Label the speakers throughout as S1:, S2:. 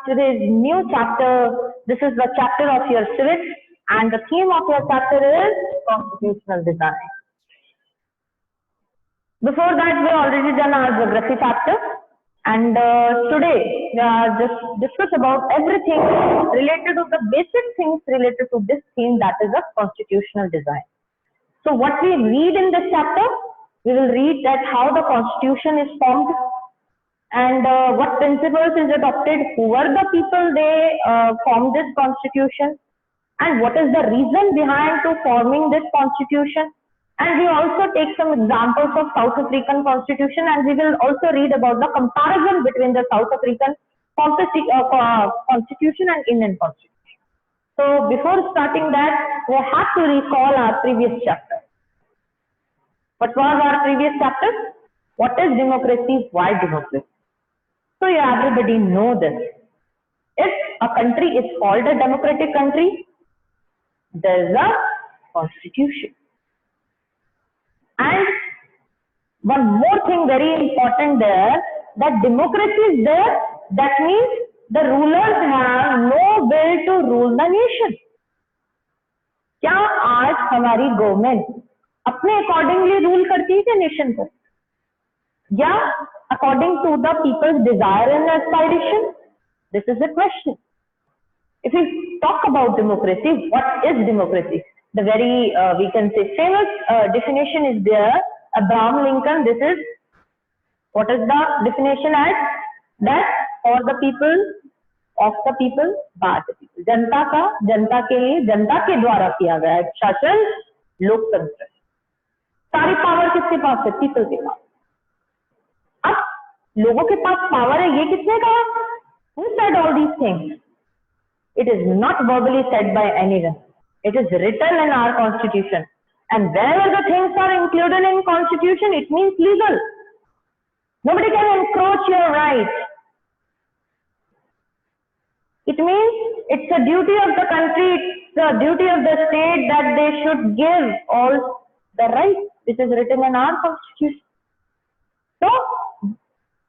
S1: today's new chapter. This is the chapter of your civics, and the theme of your chapter is constitutional design. Before that, we already done our geography chapter, and today we are just discuss about everything related to the basic things related to this theme, that is a constitutional design. So what we read in this chapter, we will read that how the constitution is formed, and what principles is adopted, who were the people they formed this constitution, and what is the reason behind to forming this constitution. And we also take some examples of South African constitution, and we will also read about the comparison between the South African constitution and Indian constitution. So before starting that, we have to recall our previous chapter. What was our previous chapter? What is democracy? Why democracy? So everybody know this. If a country is called a democratic country, there is a constitution. And one more thing very important there, that democracy is there, that means the rulers have no will to rule the nation. क्या आज हमारी government अपने accordingly rule करती है nation को, या according to the people's desire and aspiration? This is the question. If we talk about democracy, what is democracy? The very, we can say, famous definition is there. Abraham Lincoln, this is, what is the definition as? That for the people, of the people, by the people. जनता का, जनता के लिए, जनता के द्वारा किया गया है शासन लोकतंत्र. सारी पावर किसके पास है? पीपल के पास. अब लोगों के पास पावर है, ये किसने कहा? Who said all these things? It is not verbally said by anyone. It is written in our constitution, and wherever the things are included in constitution, it means legal. Nobody can encroach your rights. It means it's a duty of the country, it's a duty of the state that they should give all the rights which is written in our constitution. So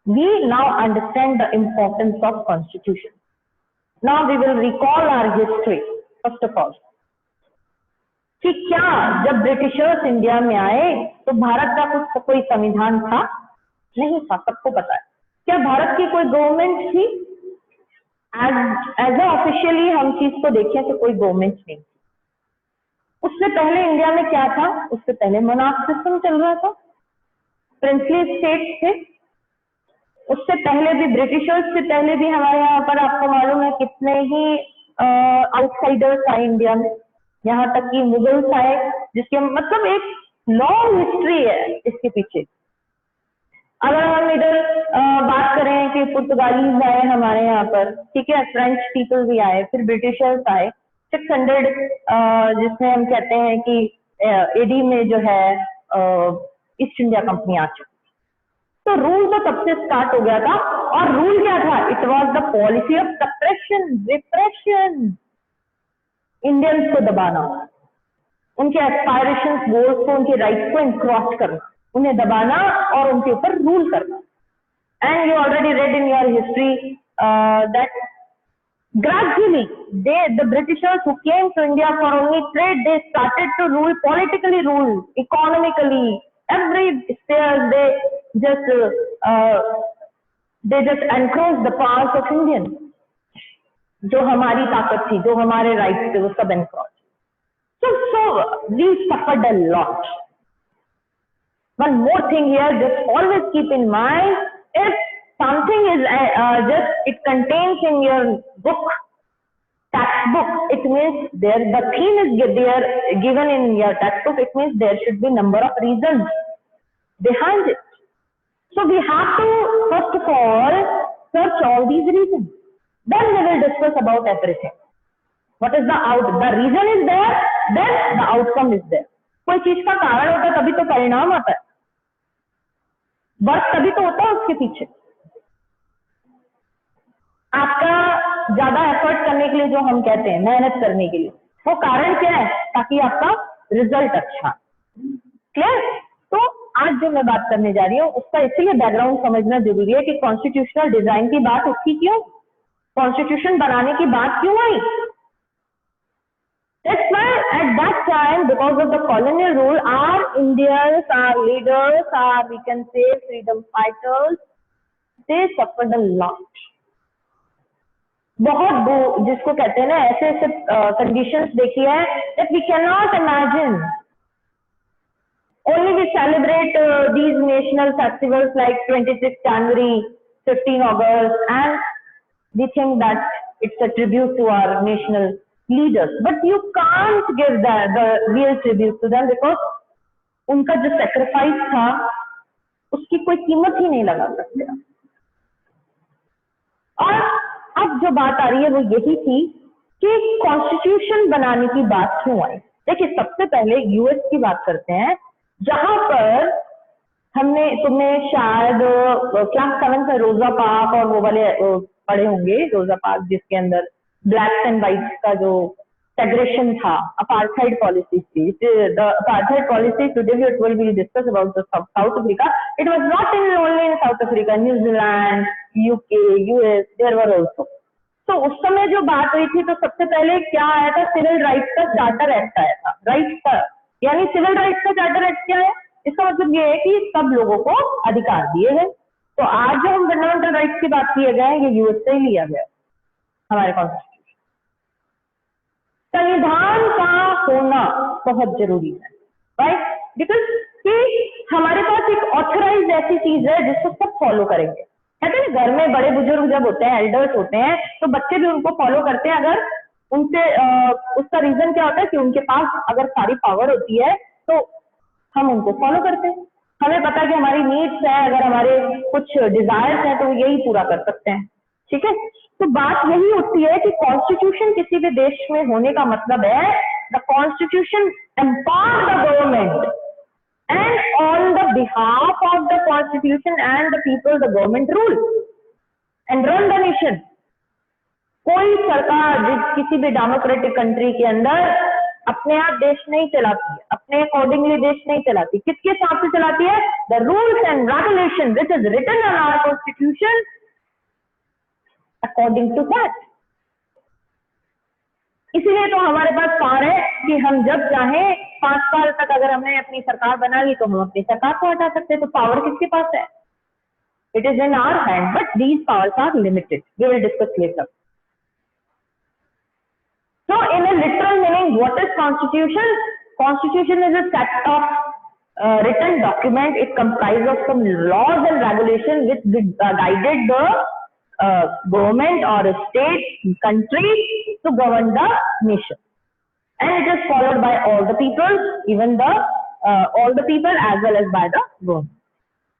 S1: we now understand the importance of constitution. Now we will recall our history. First of all, कि क्या जब Britishers India में आए तो भारत का कोई संविधान था? नहीं था, सबको पता है. क्या भारत की कोई गवर्नमेंट थी? एज ऑफिशियली हम चीज को देखें तो कोई गवर्नमेंट नहीं थी. उससे पहले इंडिया में क्या था? उससे पहले मोनार्क सिस्टम चल रहा था, प्रिंसली स्टेट्स थे. उससे पहले भी ब्रिटिशर्स से पहले भी हमारे यहाँ पर आपको मालूम है कितने ही आउटसाइडर्स आए इंडिया में, यहाँ तक कि मुगल्स आए, जिसके मतलब एक लॉन्ग हिस्ट्री है इसके पीछे. अगर हम इधर बात करें कि पुर्तगालीज आए हमारे यहाँ पर, ठीक है, फ्रेंच पीपल भी आए, फिर ब्रिटिशर्स आए. 600 जिसमें हम कहते हैं कि एडी में जो है ईस्ट इंडिया कंपनी आ चुकी. तो रूल तो तब से स्टार्ट हो गया था, और रूल क्या था? It was the policy of suppression, repression. Indians को दबाना, उनके एस्पायरेशंस, गोल्स को, उनके राइट्स को इंक्रोच करना, उन्हें दबाना और उनके ऊपर रूल करना. And you already red in your history that gradually the Britishers who came to India for only trade, they started to rule, politically rule, economically, every sphere. They just encroached the powers of Indians. जो हमारी ताकत थी, जो हमारे rights थे, वो सब एनक्रॉच. So we suffered a lot. One more thing here, just always keep in mind, if something is it contains in your book, textbook, it means the theme is there given in your textbook. It means there should be number of reasons behind it. So we have to first of all search all these reasons. Then we will discuss about everything. What is the reason is there, then the outcome is there. कोई चीज का कारण होता है तभी तो परिणाम आता है. वर्क तभी तो होता है उसके पीछे. आपका ज्यादा एफर्ट करने के लिए, जो हम कहते हैं मेहनत करने के लिए, वो कारण क्या है? ताकि आपका रिजल्ट अच्छा. क्लियर? तो आज जो मैं बात करने जा रही हूँ उसका इसलिए बैकग्राउंड समझना जरूरी है कि कॉन्स्टिट्यूशनल डिजाइन की बात उठी क्यों, कॉन्स्टिट्यूशन बनाने की बात क्यों आई? That's why at that time, because of the colonial rule, our Indians, our leaders, our, we can say, freedom fighters, they suffered a lot. बहुत जिसको कहते हैं ना ऐसे ऐसे conditions देखी है that we cannot imagine. Only we celebrate these national festivals like 26 January, 15 August, and we think that it's a tribute to our national leaders, but you can't give the real tribute to them because उनका जो sacrifice था उसकी कोई कीमत ही नहीं लगा सकते। और अब जो बात आ रही है वो यही थी कि कॉन्स्टिट्यूशन बनाने की बात क्यों आई। देखिए सबसे पहले यूएस की बात करते हैं, जहां पर तुमने शायद क्लास 7 में रोजा पार्क और वो वाले पढ़े होंगे, रोजा पार्क जिसके अंदर ब्लैक्स एंड व्हाइट्स का जो सेग्रेशन था, अपार्थाइड पॉलिसी थी। The apartheid policy today we will discuss about the South Africa. It was not in only in South Africa, New Zealand, UK, US, there were also. तो उस समय जो बात हुई थी तो सबसे पहले क्या आया था, सिविल राइट्स का चार्टर एक्ट आया था। राइट्स का यानी सिविल राइट्स का चार्टर एक्ट क्या है, इसका मतलब ये है कि सब लोगों को अधिकार दिए गए। तो आज जो हम फंडामेंटल राइट्स की बात किए गए ये यूएस से ही लिया गया हमारे कॉन्स्टिट्यूशन। संविधान का होना बहुत जरूरी है, राइट, बिकॉज कि हमारे पास एक ऑथराइज ऐसी चीज है जिसको सब फॉलो करेंगे। कहते हैं घर में बड़े बुजुर्ग जब होते हैं, एल्डर्स होते हैं, तो बच्चे भी उनको फॉलो करते हैं। अगर उनसे उसका रीजन क्या होता है कि उनके पास अगर सारी पावर होती है तो हम उनको फॉलो करते हैं। हमें पता है कि हमारी नीड्स है, अगर हमारे कुछ डिजायर्स हैं तो वो यही पूरा कर सकते हैं, ठीक है। तो बात यही होती है कि कॉन्स्टिट्यूशन किसी भी देश में होने का मतलब है the constitution empower the government and on the behalf of the constitution and the people the government rule and run the nation. कोई सरकार किसी भी डेमोक्रेटिक कंट्री के अंदर अपने आप देश नहीं चलाती है, अपने अकॉर्डिंगली देश नहीं चलाती। किसके हिसाब से चलाती है? The rules and regulation which is written in our constitution according to that. इसीलिए तो हमारे पास पावर है कि हम जब चाहें 5 साल तक अगर हमने अपनी सरकार बना ली तो हम अपनी सरकार को हटा सकते हैं। तो पावर किसके पास है? It is in our hand, but these powers are limited. We will discuss later. So in a literal meaning, what is constitution? Constitution is a set of written document. It comprises of some laws and regulations which guided the government or a state, country to govern the nation. And it is followed by all the people, even the all the people as well as by the government.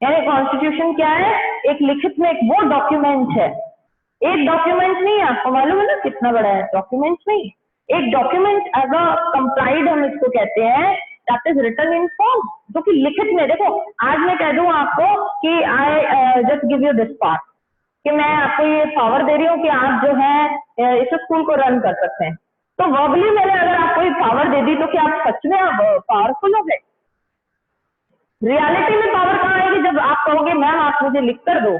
S1: यानी constitution क्या है? एक लिखित में एक वो document है। एक डॉक्यूमेंट नहीं, आपको मालूम है ना कितना बड़ा है? डॉक्यूमेंट नहीं, एक डॉक्यूमेंट एज अ कंप्लाइड हम इसको कहते हैं, that is written in form, जो कि लिखित में। देखो आज मैं कह दूं आपको कि I just give you this power, कि मैं आपको ये पावर दे रही हूँ कि आप जो है इस स्कूल को रन कर सकते हैं। तो वर्बली मैंने अगर आपको ये पावर दे दी तो क्या आप सच में आप पावरफुल हो गए? रियलिटी में पावर कहाँ आएगी? जब आप कहोगे मैम आप मुझे लिख कर दो,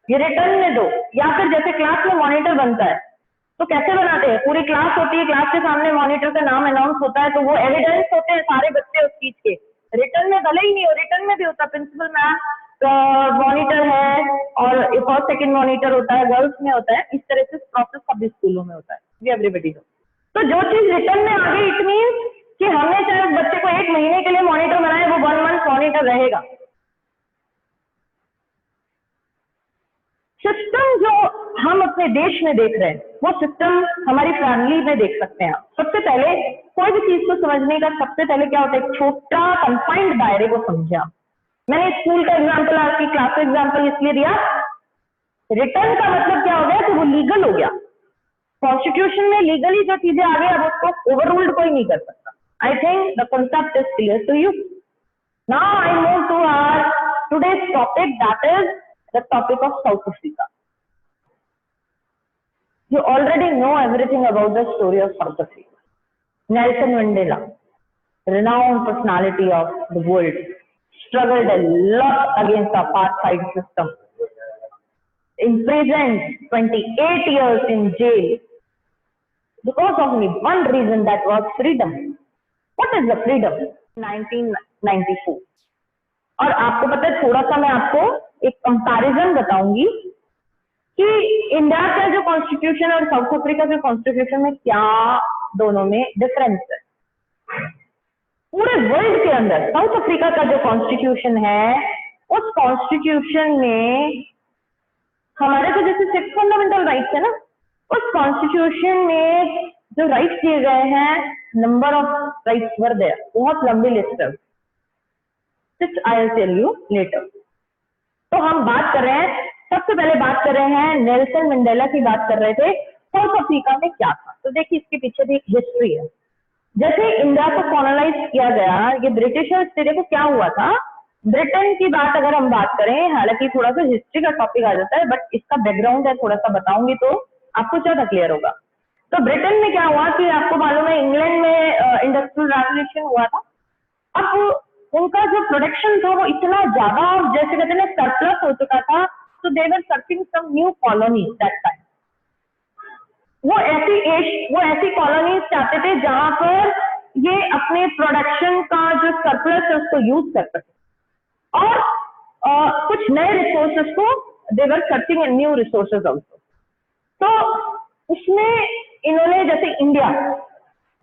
S1: ये रिटर्न में दो। या फिर जैसे क्लास में मॉनिटर बनता है तो कैसे बनाते हैं? पूरी क्लास होती है, क्लास के सामने मॉनिटर का नाम अनाउंस होता है, तो वो एविडेंस होते हैं सारे बच्चे उस चीज के। रिटर्न में भले ही नहीं हो, रिटर्न में भी होता है, प्रिंसिपल मैम मॉनिटर है और फर्स्ट सेकंड मॉनिटर होता है, गर्ल्स में होता है। इस तरह से प्रोसेस सभी स्कूलों में होता है, एवरीबडी नो। तो जो चीज रिटर्न में आ गई, इट मीन्स कि हमने चाहे बच्चे को 1 महीने के लिए मॉनिटर बनाए, वो 1 मंथ मॉनिटर रहेगा। सिस्टम जो हम अपने देश में देख रहे हैं वो सिस्टम हमारी फैमिली में देख सकते हैं। सबसे पहले कोई भी चीज को समझने का सबसे पहले क्या होता है? एक छोटा कंफाइंड दायरे को समझा। मैंने स्कूल का एग्जांपल, आपकी क्लास का एग्जांपल इसलिए दिया। रिटर्न का मतलब क्या हो गया कि वो लीगल हो गया। कॉन्स्टिट्यूशन में लीगली जो चीजें आ गई, अब उसको ओवररूल्ड कोई नहीं कर सकता। I think the concept is clear to you. Now I move to our today's topic, that is the topic of South Africa. You already know everything about the story of South Africa. Nelson Mandela, renowned personality of the world, struggled a lot against the apartheid system. Imprisoned 28 years in jail because of only one reason, that was freedom. What is the freedom? 1994. और आपको पता है, थोड़ा सा मैं आपको एक comparison बताऊंगी कि इंडिया का जो कॉन्स्टिट्यूशन और साउथ अफ्रीका के कॉन्स्टिट्यूशन में क्या दोनों में डिफरेंस है। पूरे वर्ल्ड के अंदर साउथ अफ्रीका का जो कॉन्स्टिट्यूशन है, उस कॉन्स्टिट्यूशन में हमारे तो जैसे 6 फंडामेंटल राइट्स है ना, उस कॉन्स्टिट्यूशन में जो राइट्स दिए गए हैं, number of rights were there, बहुत लंबी लिस्ट है, which I will tell you later। तो हम बात कर रहे हैं, सबसे पहले बात कर रहे हैं नेल्सन मंडेला की बात कर रहे थे, साउथ अफ्रीका में क्या था। तो देखिए इसके पीछे भी एक हिस्ट्री है। जैसे इंडिया को कॉलोनाइज किया गया, ये ब्रिटिशर्स से, देखो क्या हुआ था, ब्रिटेन की बात अगर हम बात करें, हालांकि थोड़ा सा हिस्ट्री का टॉपिक आ जाता है, बट इसका बैकग्राउंड है थोड़ा सा बताऊंगी तो आपको ज्यादा क्लियर होगा। तो ब्रिटेन में क्या हुआ कि आपको मालूम है, इंग्लैंड में इंडस्ट्रियल रेवोल्यूशन हुआ था। अब उनका जो प्रोडक्शन था वो इतना ज्यादा, जैसे कहते हैं सरप्लस हो चुका था, तो they were searching some new colonies that time. वो ऐसी कॉलोनीज चाहते थे जहां पर ये अपने प्रोडक्शन का जो सरप्लस है उसको यूज कर सके, और कुछ नए रिसोर्सेज को they were searching new resources also. तो उसमें इन्होंने जैसे इंडिया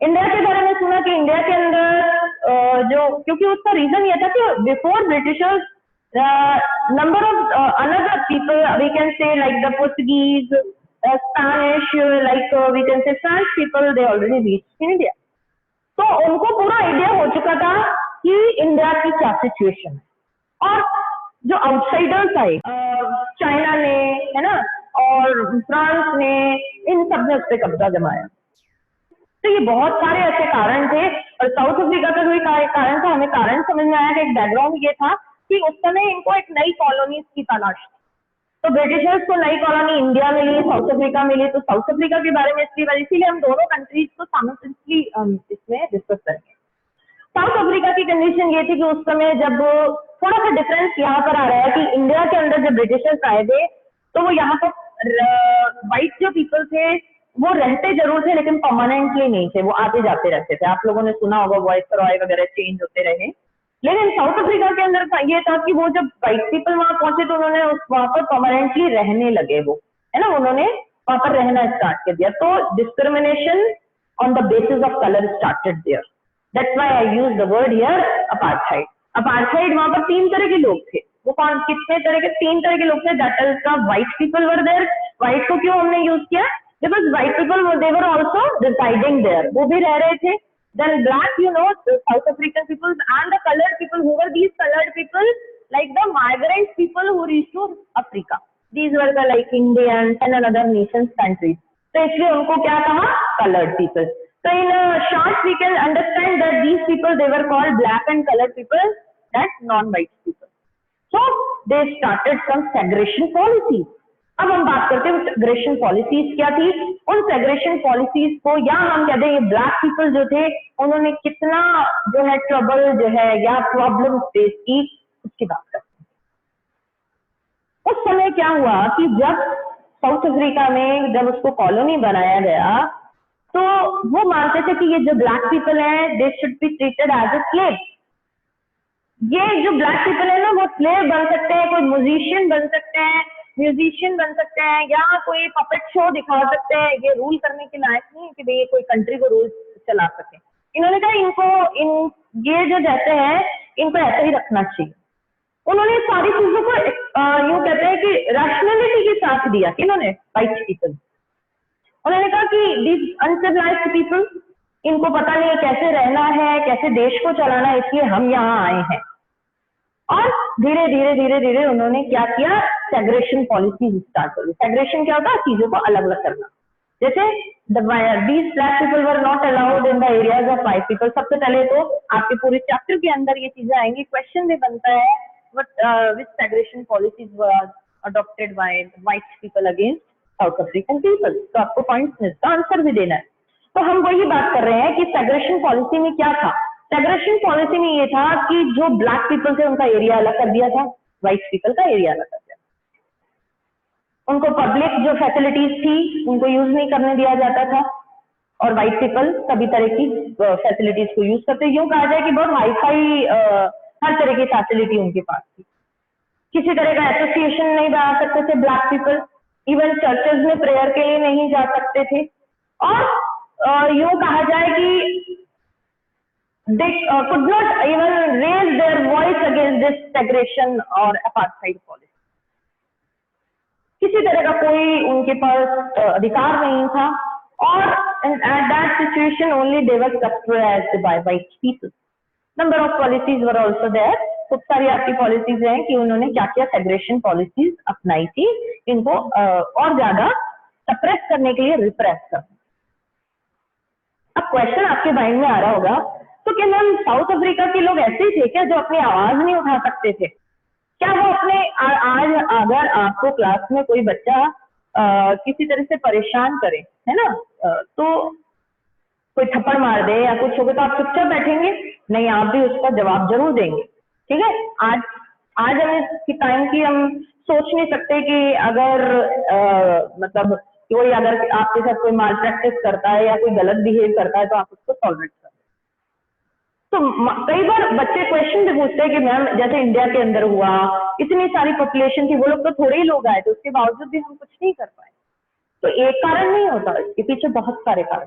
S1: के बारे में सुना कि इंडिया के अंदर जो, क्योंकि उसका रीजन ये था कि before Britishers number of another people, we can say like the Portuguese, Spanish, like we can say French people, they already reached in India. तो उनको पूरा आइडिया हो चुका था कि इंडिया की क्या सिचुएशन है। और जो आउटसाइडर्स आए, चाइना ने, है ना, और फ्रांस ने, इन सब ने उस पर कब्जा जमाया। तो ये बहुत सारे ऐसे कारण थे, और साउथ अफ्रीका का जो कारण था, हमें कारण समझ में आया कि एक बैकग्राउंड ये था कि उस समय इनको एक नई कॉलोनीज की तलाश थी। तो ब्रिटिशर्स को नई कॉलोनी इंडिया मिली, साउथ अफ्रीका मिली, तो साउथ अफ्रीका के बारे में इसीलिए हम दोनों कंट्रीज को साइमल्टेनियसली इसमें डिस्कस करेंगे। साउथ अफ्रीका की कंडीशन ये थी कि उस समय जब थोड़ा सा डिफरेंस यहाँ पर आ रहा है कि इंडिया के अंदर जब ब्रिटिशर्स आए थे, तो वो यहाँ पर व्हाइट जो पीपल थे वो रहते जरूर थे, लेकिन परमानेंटली नहीं थे, वो आते जाते रहते थे। आप लोगों ने सुना होगा वाइसरॉय वगैरह चेंज होते रहे। लेकिन साउथ अफ्रीका के अंदर ये था कि वो जब व्हाइट पीपल वहां पहुंचे तो उन्होंने वहां पर परमानेंटली रहने लगे, वो है ना, उन्होंने वहां पर रहना स्टार्ट कर दिया। तो discrimination on the basis of colour started there. That's why I use the word here apartheid. Apartheid, वहां पर 3 तरह के लोग थे। वो कौन, कितने तरह के? 3 तरह के लोग थे। That is the white people were there. White को क्यों हमने यूज किया? Because white people they were also residing there, वो भी रह रहे थे। Then black, you know, the South African people and the colored people, who were these colored people? Like the migrant people who reached to Africa. These were the like Indians and another nations countries. तो इसलिए उनको क्या कहा? Colored people. So in short we can understand that these people they were called black and colored people, that's non-white people. So they started some segregation policies. अब हम बात करते हैं सेग्रेगेशन पॉलिसीज क्या थी। उन सेग्रेगेशन पॉलिसीज को, या हम कहते हैं ये ब्लैक पीपल जो थे उन्होंने कितना जो है ट्रबल जो है या प्रॉब्लम फेस की, उसकी बात करते हैं। उस समय क्या हुआ कि जब साउथ अफ्रीका में जब उसको कॉलोनी बनाया गया, तो वो मानते थे कि ये जो ब्लैक पीपल है they should be treated as a slave. ये जो ब्लैक पीपल है ना, वो स्लेव बन सकते हैं, कोई म्यूजिशियन बन सकते हैं, म्यूजिशियन बन सकते हैं, या कोई पपेट शो दिखा सकते हैं। ये रूल करने के लायक नहीं है कि भाई ये कोई कंट्री को रूल चला सके। इन्होंने कहा इनको ये जो रहते हैं इनको ऐसे ही रखना चाहिए। उन्होंने सारी चीजों को यूं कहते हैं कि रैशनैलिटी के साथ दिया। इन्होंने व्हाइट पीपल, उन्होंने कहा कि दीज अनसिविलाइज्ड पीपल, इनको पता नहीं कैसे रहना है, कैसे देश को चलाना है, इसलिए हम यहाँ आए हैं। और धीरे धीरे उन्होंने क्या किया? सेग्रेगेशन पॉलिसी स्टार्ट कर दी। सेग्रेगेशन क्या होता है? चीजों को अलग अलग करना। जैसे these black people were not allowed in the areas of white people। सबसे पहले तो आपके पूरे चैप्टर के अंदर ये चीजें आएंगी, क्वेश्चन भी बनता है which segregation policies were adopted by white people against South African people। तो आपको पॉइंट्स मिलता, आंसर भी देना है। तो हम वही बात कर रहे हैं कि सेग्रेगेशन पॉलिसी में क्या था। सेग्रेगेशन पॉलिसी में ये था कि जो ब्लैक पीपल थे उनका एरिया अलग कर दिया था, व्हाइट पीपल का एरिया अलग कर दिया। उनको पब्लिक जो फैसिलिटीज थी उनको यूज नहीं करने दिया जाता था, और वाइट पीपल सभी तरह की फैसिलिटीज को यूज करते। यूं कहा जाए कि बहुत हाई फाई हर तरह की फैसिलिटी उनके पास थी। किसी तरह का एसोसिएशन नहीं बना सकते थे ब्लैक पीपल, इवन चर्चेज में प्रेयर के लिए नहीं जा सकते थे, और यूं कहा जाए कि they could not even raise their voice against this segregation और apartheid policy। किसी तरह का कोई उनके पास अधिकार नहीं था, और at that situation only they were suppressed by white people। Number of policies were also there। खूब सारी आपकी पॉलिसीज हैं कि उन्होंने क्या क्या सेग्रेशन पॉलिसीज अपनाई थी, इनको और ज्यादा सप्रेस करने के लिए, रिप्रेस करना। अब क्वेश्चन आपके माइंड में आ रहा होगा, तो क्या मैम साउथ अफ्रीका के लोग ऐसे ही थे क्या जो अपनी आवाज नहीं उठा सकते थे? क्या वो अपने आज अगर आपको क्लास में कोई बच्चा किसी तरह से परेशान करे, है ना, तो कोई थप्पड़ मार दे या कुछ हो गया, तो आप चुपचाप बैठेंगे? नहीं, आप भी उसका जवाब जरूर देंगे। ठीक है, आज हम इस टाइम की हम सोच नहीं सकते कि अगर मतलब कोई अगर आपके साथ कोई माल प्रैक्टिस करता है या कोई गलत बिहेव करता है तो आप उसको टॉलरेट कर। तो कई बार बच्चे क्वेश्चन भी पूछते हैं कि मैम जैसे इंडिया के अंदर हुआ, इतनी सारी पॉपुलेशन थी, वो लोग तो थोड़े ही लोग आए थे, उसके बावजूद भी हम कुछ नहीं कर पाए। तो एक कारण नहीं होता, इसके पीछे बहुत सारे कारण।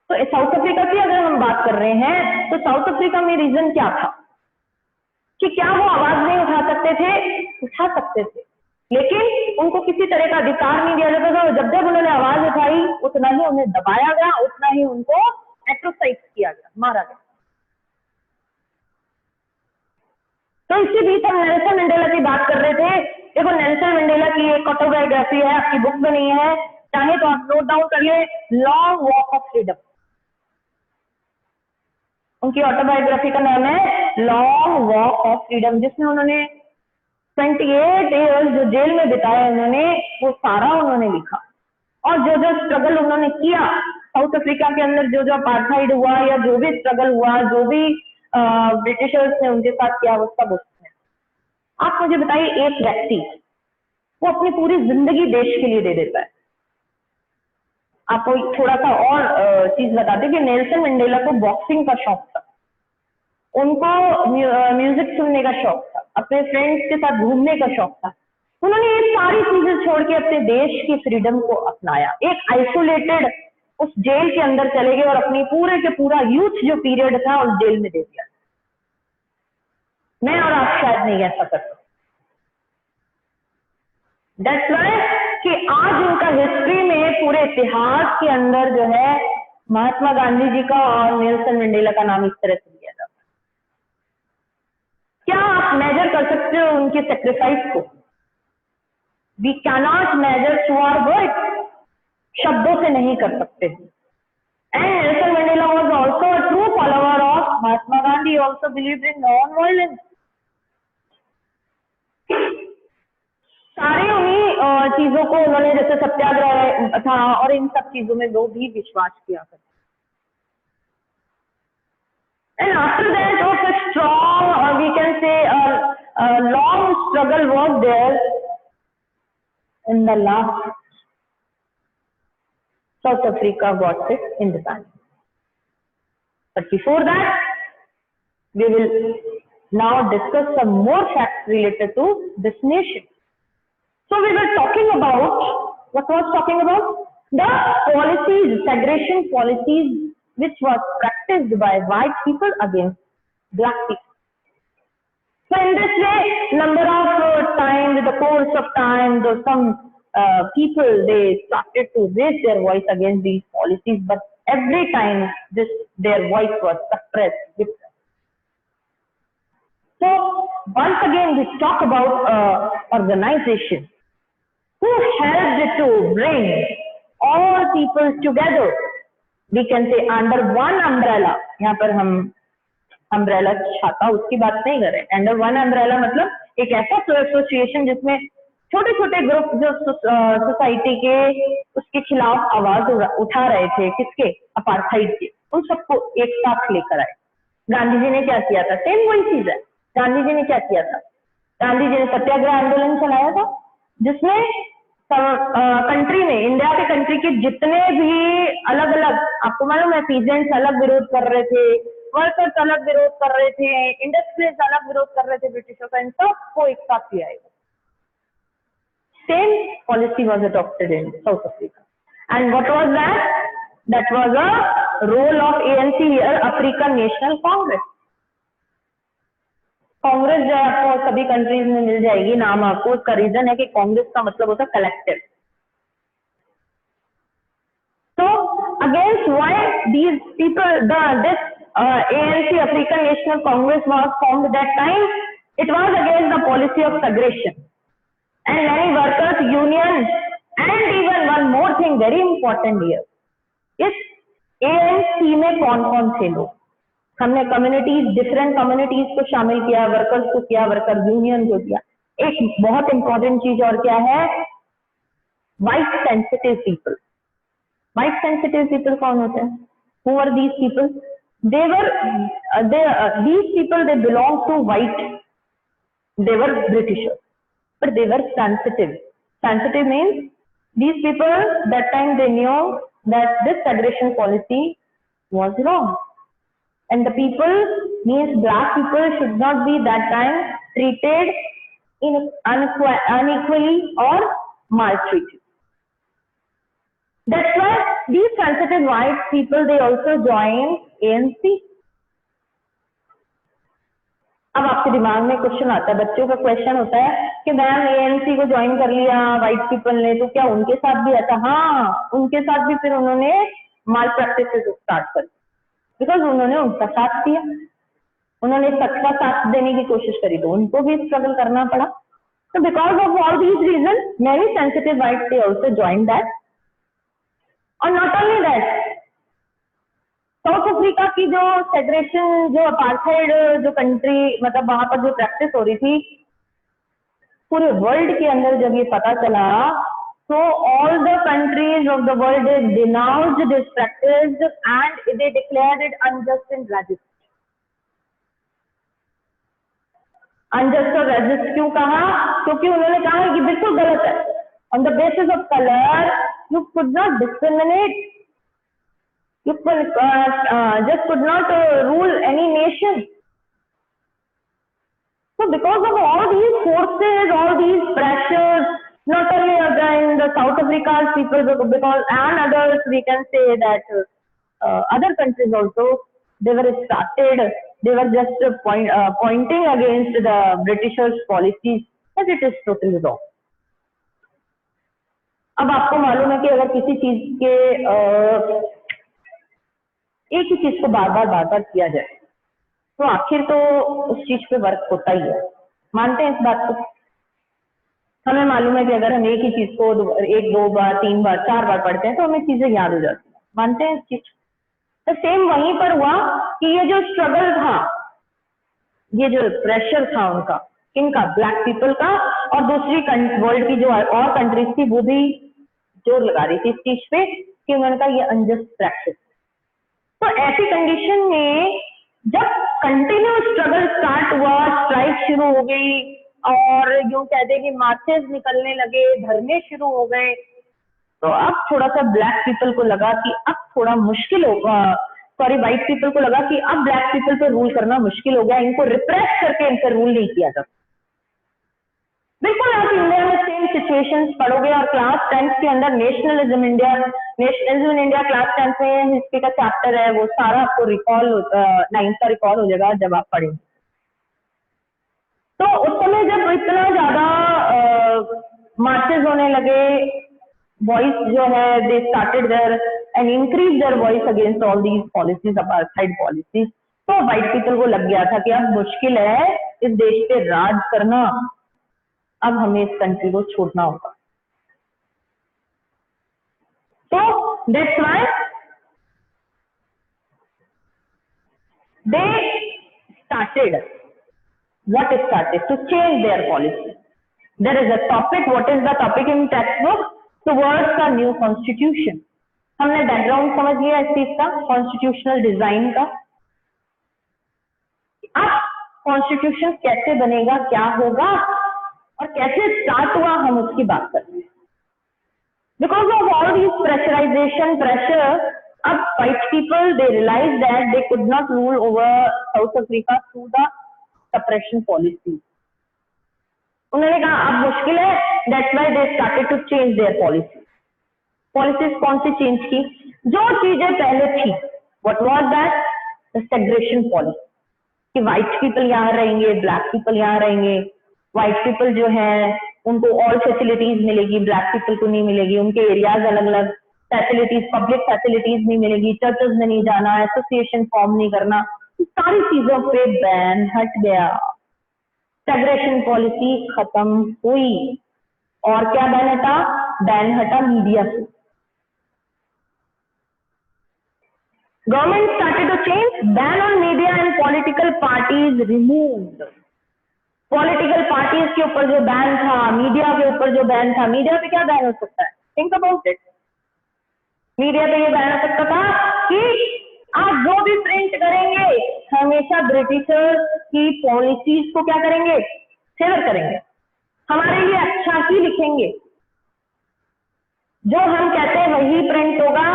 S1: तो साउथ अफ्रीका की अगर हम बात कर रहे हैं, तो साउथ अफ्रीका में रीजन क्या था कि क्या वो आवाज नहीं उठा सकते थे? उठा सकते थे, लेकिन उनको किसी तरह का अधिकार नहीं दिया जाता था। जब जब उन्होंने आवाज उठाई, उतना ही उन्हें दबाया गया, उतना ही उनको एट्रोसाइज किया गया, मारा गया। तो इसी बीच हम नेल्सन मंडेला की बात कर रहे थे। देखो, नेल्सन मंडेला की एक ऑटोबायोग्राफी है, आपकी बुक में नहीं है, चाहे तो आप नोट डाउन करिए, लॉन्ग वॉक ऑफ फ्रीडम। उनकी ऑटोबायोग्राफी का नाम है लॉन्ग वॉक ऑफ फ्रीडम, जिसमें उन्होंने 28 ईयर्स जो जेल में बिताए उन्होंने, वो सारा उन्होंने लिखा। और जो जो स्ट्रगल उन्होंने किया साउथ अफ्रीका के अंदर, जो जो अपार्थाइड हुआ या जो भी स्ट्रगल हुआ, जो भी ब्रिटिशर्स ने उनके साथ किया, वो सब उसमें। आप मुझे बताइए, एक व्यक्ति वो अपनी पूरी जिंदगी देश के लिए दे देता है। आपको थोड़ा सा और चीज बताते कि नेल्सन मंडेला को बॉक्सिंग का शौक था, उनको म्यूजिक सुनने का शौक था, अपने फ्रेंड्स के साथ घूमने का शौक था। उन्होंने ये सारी चीजें छोड़ के अपने देश की फ्रीडम को अपनाया। एक आइसोलेटेड उस जेल के अंदर चले गए और अपनी पूरे के पूरा यूथ जो पीरियड था उस जेल में दे दिया। मैं और आप शायद नहीं ऐसा कर सकते। दैट्स व्हाई कि आज उनका हिस्ट्री में पूरे इतिहास के अंदर जो है महात्मा गांधी जी का और नेल्सन मंडेला का नाम इस तरह से लिया जाता है। क्या आप मेजर कर सकते हो उनके सेक्रीफाइस को? We cannot measure through our words, शब्दों से नहीं कर सकते। And Nelson Mandela was also a true follower of Mahatma Gandhi, also believed in non violence. सारे उन्हीं चीजों को उन्होंने, जैसे सत्याग्रह था और इन सब चीजों में वो भी विश्वास किया करते। And after that of a strong, और we can say long struggle was there in the last South Africa got its independence. But before that, we will now discuss some more facts related to this nation. So we were talking about, what was talking about? The policies, segregation policies, which was practiced by white people against black people. So in this way, number of time, with the course of time, some people, they started to raise their voice against these policies, but every time their voice was suppressed. So once again, we talk about organization who helped to bring all people together. We can say under one umbrella. यहाँ पर हम umbrella छाता उसकी बात नहीं कर रहे। Under one umbrella मतलब एक ऐसा एसोसिएशन जिसमें छोटे छोटे ग्रुप जो सोसाइटी के उसके खिलाफ आवाज उठा रहे थे, किसके? अपार्थाइड के, उन सबको एक साथ लेकर आए। गांधी जी ने क्या किया था? सेम वही चीज है। गांधी जी ने क्या किया था? गांधी जी ने सत्याग्रह आंदोलन चलाया था, जिसमें कंट्री में, इंडिया के कंट्री के जितने भी अलग अलग, आपको मालूम है पीजेंट्स अलग विरोध कर रहे थे, वर्कर्स अलग विरोध कर रहे थे, इंडस्ट्रीज अलग विरोध कर रहे थे ब्रिटिशों का, इन सबको एक साथ किया है। Same policy was adopted in South Africa and what was that? That was a role of ANC here, African National Congress. Congress जो है आपको सभी कंट्रीज में मिल जाएगी, नाम आपको, उसका रीजन है कि कांग्रेस का मतलब होता है collective. So against why these people, this ANC African National Congress was formed that time, it was against the policy of segregation and many workers unions, and even one more thing very important here, इस ANC में कौन कौन थे लोग? हमने communities, different communities को शामिल किया, वर्कर्स को किया, वर्कर यूनियन को किया। एक बहुत इंपॉर्टेंट चीज और क्या है? White sensitive people. White sensitive people कौन होते हैं? Who are these people? these people, they belong to white, they were Britishers, but they were sensitive. Sensitive means these people that time they knew that this segregation policy was wrong, and the people means black people should not be that time treated unequally or maltreated. That's why these sensitive white people, they also joined ANC. अब आपके दिमाग में question आता है, बच्चों का question होता है कि मैम ANC को ज्वाइन कर लिया व्हाइट पीपल ने, तो क्या उनके साथ भी ऐसा? हाँ, उनके साथ भी फिर उन्होंने माल प्रैक्टिसेस स्टार्ट कर, बिकॉज उन्होंने उनका साथ दिया, उन्होंने सबका साथ देने की कोशिश करी, तो उनको भी स्ट्रगल करना पड़ा। तो because of all these reason many sensitive white they also join that. और not only that, South Africa की जो सेग्रेशन, जो अपार्थाइड जो कंट्री, मतलब वहां पर जो प्रैक्टिस हो रही थी, पूरे वर्ल्ड के अंदर जब ये पता चला, so all the countries of the world they denounced this practice and they declared it unjust and racist. Unjust और रैजिस्ट क्यों कहा? क्योंकि उन्होंने कहा कि बिल्कुल गलत है, on the basis of colour you could not discriminate, you just could not rule any nation. So because of all these forces, all these pressures, not only again the South Africa's people, because and others, we can say that other countries also, they were started, they were just pointing against the Britishers' policies, but it is totally wrong. अब आपको मालूम है कि अगर किसी चीज के एक ही चीज को बार बार किया जाए तो आखिर तो उस चीज पे वर्क होता ही है, मानते हैं इस बात को? हमें मालूम है कि अगर हम एक ही चीज को 1, 2 बार, 3 बार, 4 बार पढ़ते हैं तो हमें चीजें याद हो जाती हैं, मानते हैं इस चीज? तो सेम वहीं पर हुआ कि ये जो स्ट्रगल था, ये जो प्रेशर था उनका, इनका ब्लैक पीपल का, और दूसरी वर्ल्ड की जो और कंट्रीज थी वो भी जोर लगा रही थी इस चीज पे कि उन्होंने कहा ये अनजस्ट प्रैक्टिस। तो ऐसी कंडीशन में जब कंटिन्यू स्ट्रगल स्टार्ट हुआ, स्ट्राइक शुरू हो गई और यूं कह दे कि मार्चेस निकलने लगे, धरने शुरू हो गए, तो अब थोड़ा सा ब्लैक पीपल को लगा कि अब थोड़ा मुश्किल होगा, सॉरी व्हाइट पीपल को लगा कि अब ब्लैक पीपल पे रूल करना मुश्किल हो गया, इनको रिप्रेस करके इनसे रूल नहीं किया जा। बिल्कुल आप इंडिया में सेम सिचुएशंस पढ़ोगे और क्लास 10th के अंदर nationalism in India class 10th में हिस्ट्री का चैप्टर है, वो सारा आपको रिकॉल 9th का रिकॉल हो जाएगा जब आप पढ़ेंगे। तो उस समय जब इतना ज्यादा मार्चेस होने लगे, वॉइस जो है they started their and increase their voice against all these policies, apartheid policies, तो व्हाइट पीपल को लग गया था कि अब मुश्किल है इस देश पे राज करना, अब हमें इस कंट्री को छोड़ना होगा। तो that's why they started to change their policy. There is a topic, what is the topic in textbook? Towards the new constitution. हमने बैकग्राउंड समझ लिया इस चीज का, कॉन्स्टिट्यूशनल डिजाइन का। अब कॉन्स्टिट्यूशन कैसे बनेगा, क्या होगा और कैसे स्टार्ट हुआ, हम उसकी बात करते हैं। Because of all these pressure, अब white people they realized that they could not rule over South Africa through the suppression policy. उन्होंने कहा अब मुश्किल है, that's why they started to change their policy. Policies कौन सी change की? जो चीजें पहले थी, what was that? The segregation policy. कि white people यहाँ रहेंगे, black people यहाँ रहेंगे, white people जो है उनको all facilities मिलेगी, black people को नहीं मिलेगी, उनके एरियाज अलग अलग, फैसिलिटीज पब्लिक फैसिलिटीज नहीं मिलेगी, चर्चेस में नहीं जाना, एसोसिएशन फॉर्म नहीं करना, सारी चीजों पे बैन हट गया, सेग्रेगेशन पॉलिसी खत्म हुई। और क्या बैन हटा? बैन हटा मीडिया से। Government started to change, ban on media and political parties removed. Political parties के ऊपर जो बैन था, मीडिया के ऊपर जो बैन था, मीडिया पे क्या बैन हो सकता है? Think about it. मीडिया पे ये बैन हो सकता था कि आप जो भी प्रिंट करेंगे हमेशा ब्रिटिशर्स की पॉलिसीज को क्या करेंगे? फेवर करेंगे, हमारे लिए अच्छा ही लिखेंगे, जो हम कहते हैं वही प्रिंट होगा,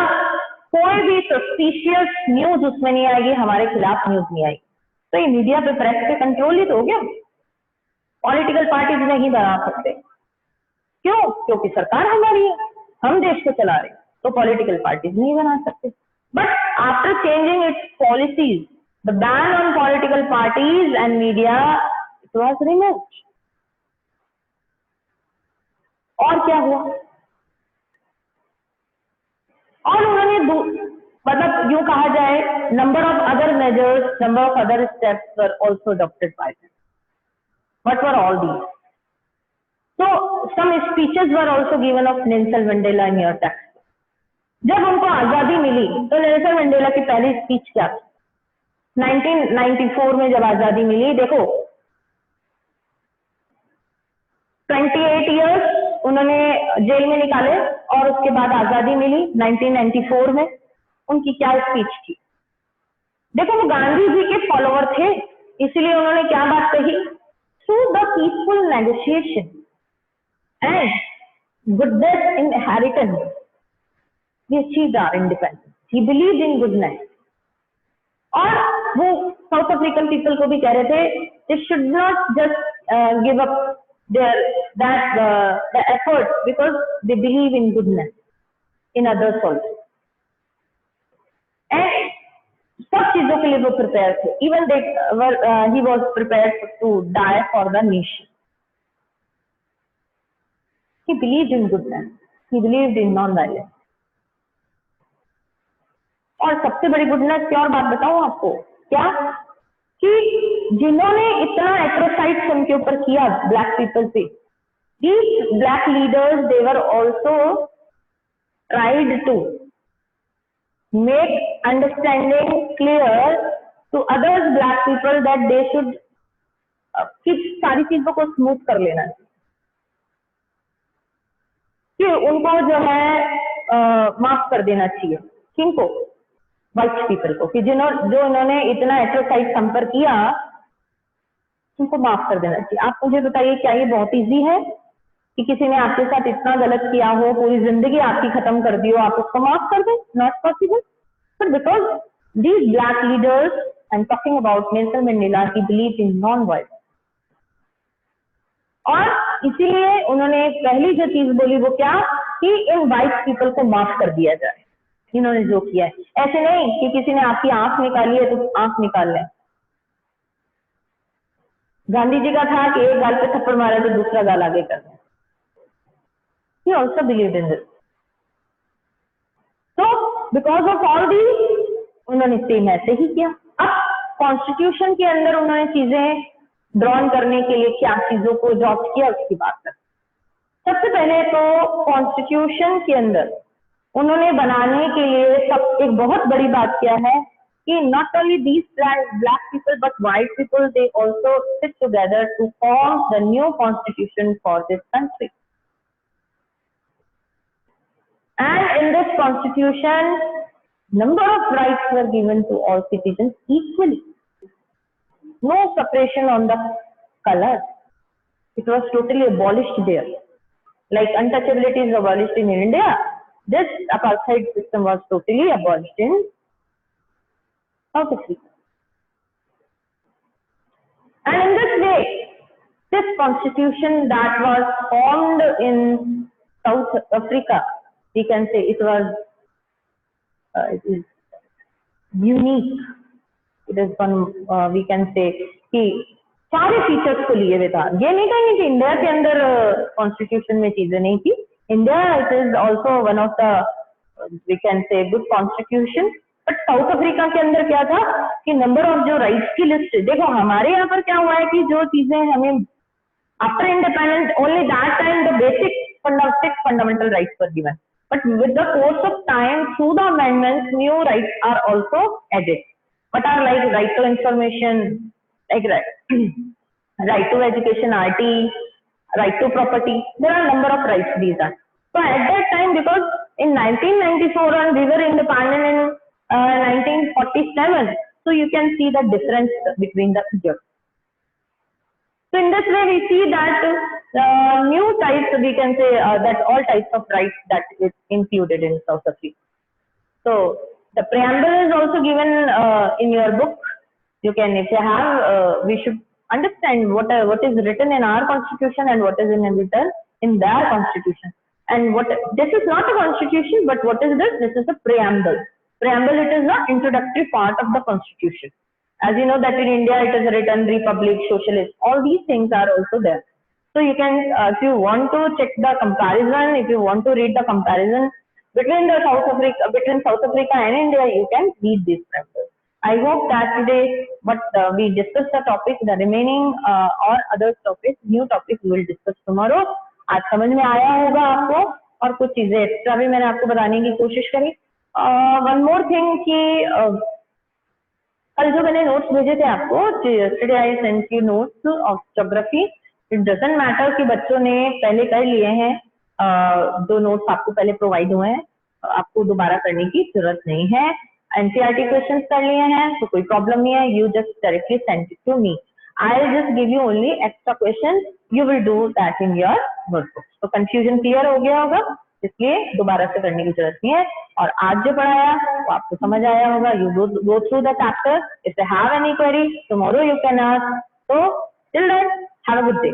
S1: कोई भी सस्पिशियस न्यूज उसमें नहीं आएगी, हमारे खिलाफ न्यूज नहीं आएगी। तो ये मीडिया पे प्रेस पे कंट्रोल ही तो हो गया। पॉलिटिकल पार्टीज नहीं बना सकते, क्यों? क्योंकि सरकार हमारी है, हम देश को चला रहे हैं, तो पॉलिटिकल पार्टीज नहीं बना सकते। But after changing it's policies, the ban on political parties and media it was removed. और क्या हुआ? और उन्होंने मतलब यूं कहा जाए, number of other measures, number of other steps were also adopted by them. What were all these? So some speeches were also given of Nelson Mandela in your text. जब उनको आजादी मिली तो नेल्सन मंडेला की पहली speech क्या थी? 1994 में जब आजादी मिली, देखो 28 इयर्स उन्होंने जेल में निकाले और उसके बाद आजादी मिली 1994 में। उनकी क्या स्पीच थी? देखो वो गांधी जी के फॉलोअर थे, इसलिए उन्होंने क्या बात कही? Through the peaceful negotiation and goodness inheritance we achieved our independence. He believed in goodness. और वो साउथ अफ्रीकन पीपल को भी कह रहे थे they should not just give up the effort because they believe in goodness in others also. And सब चीजों के लिए वो प्रिपेयर थे, even he was prepared to die for the nation. He believed in goodness. He believed in non-violence. और सबसे बड़ी goodness की और बात बताऊं आपको, क्या? कि जिन्होंने इतना एट्रोसाइड्स उनके ऊपर किया ब्लैक पीपल पे, these black leaders they were also tried to make understanding clear to others black people that they should कि सारी चीजों को स्मूथ कर लेना चाहिए, कि उनको जो है माफ कर देना चाहिए। किनको? व्हाइट पीपल को, कि जो इन्होंने इतना एट्रोसाइड हम पर किया, उनको माफ कर देना चाहिए। आप मुझे बताइए, क्या ये बहुत इजी है कि किसी ने आपके साथ इतना गलत किया हो, पूरी जिंदगी आपकी खत्म कर दी हो, आप उसको माफ कर दें? Not possible. But because these black leaders, I am talking about Nelson Mandela, he believe in non violence, और इसीलिए उन्होंने पहली जो चीज बोली वो क्या? कि इन व्हाइट पीपल को माफ कर दिया जाए, इन्होंने जो किया है। ऐसे नहीं कि किसी ने आपकी आंख निकाली है तो आंख निकाल लें। गांधी जी का था कि एक गाल पे थप्पड़ मारा तो दूसरा गाल आगे कर दें। He also believed in this. So because of all these, उन्होंने सेम ऐसे ही किया। अब कॉन्स्टिट्यूशन के अंदर उन्होंने चीजें ड्रॉन करने के लिए क्या चीजों को अडॉप्ट किया, उसकी बात करते। सबसे पहले तो कॉन्स्टिट्यूशन के अंदर उन्होंने बनाने के लिए एक बहुत बड़ी बात किया है कि not only these black people but white people they also sit together to form the new constitution for this country. And in this constitution, number of rights were given to all citizens equally. No separation on the color. It was totally abolished there. like untouchability is abolished in India. This apartheid system was totally abolished in South Africa. And in this way, this constitution that was formed in South Africa, we can say it is unique. It is one, we can say कि सारे features को लिए हुए था. ये नहीं कहेंगे कि इंडिया के अंदर कॉन्स्टिट्यूशन में चीजें नहीं थी. India it is also one of the we can say good constitution. But South Africa के अंदर क्या था कि नंबर ऑफ जो राइट्स की लिस्ट, देखो हमारे यहाँ पर क्या हुआ है कि जो चीजें हमें after independence only that time the basic fundamental rights were given, but with the course of time through the amendments new rights are also added. What are like right to information, like right to education, RT, right to property? There are a number of rights these are. So at that time, because in 1994 and we were independent in 1947, so you can see the difference between the years. So in this way, we see that new types, we can say that all types of rights that is included in South Africa. So the preamble is also given in your book. You can, if you have, we should understand what is written in our constitution and what is written in their constitution. And what this is not a constitution, but what is this? This is a preamble. Preamble, it is the introductory part of the constitution. As you know that in India it is written republic, socialist. All these things are also there. So you can, if you want to check the comparison, if you want to read the comparison between South Africa and India, you can read these preambles. I hope that today we discussed the topic, the remaining or other topics, new topics we will discuss tomorrow. आज समझ में आया होगा आपको, और कुछ चीजें extra भी मैंने आपको बताने की कोशिश करी. वन मोर थिंग कि कल जो मैंने नोट्स भेजे थे आपको, yesterday I sent you notes of geography. It doesn't matter कि बच्चों ने पहले कर लिए हैं, दो नोट्स आपको पहले प्रोवाइड हुए हैं, आपको दोबारा करने की जरूरत नहीं है. एनसीईआरटी क्वेश्चंस कर लिए हैं तो कोई प्रॉब्लम नहीं है. You just directly send it to me. I will just give you only extra questions. You will do that in your notebook. तो कंफ्यूजन क्लियर हो गया होगा, इसलिए दोबारा से करने की जरूरत नहीं है. और आज जो पढ़ाया वो आपको समझ आया होगा. You go through the chapter. If you have any query tomorrow you can ask. So till then, have a good day.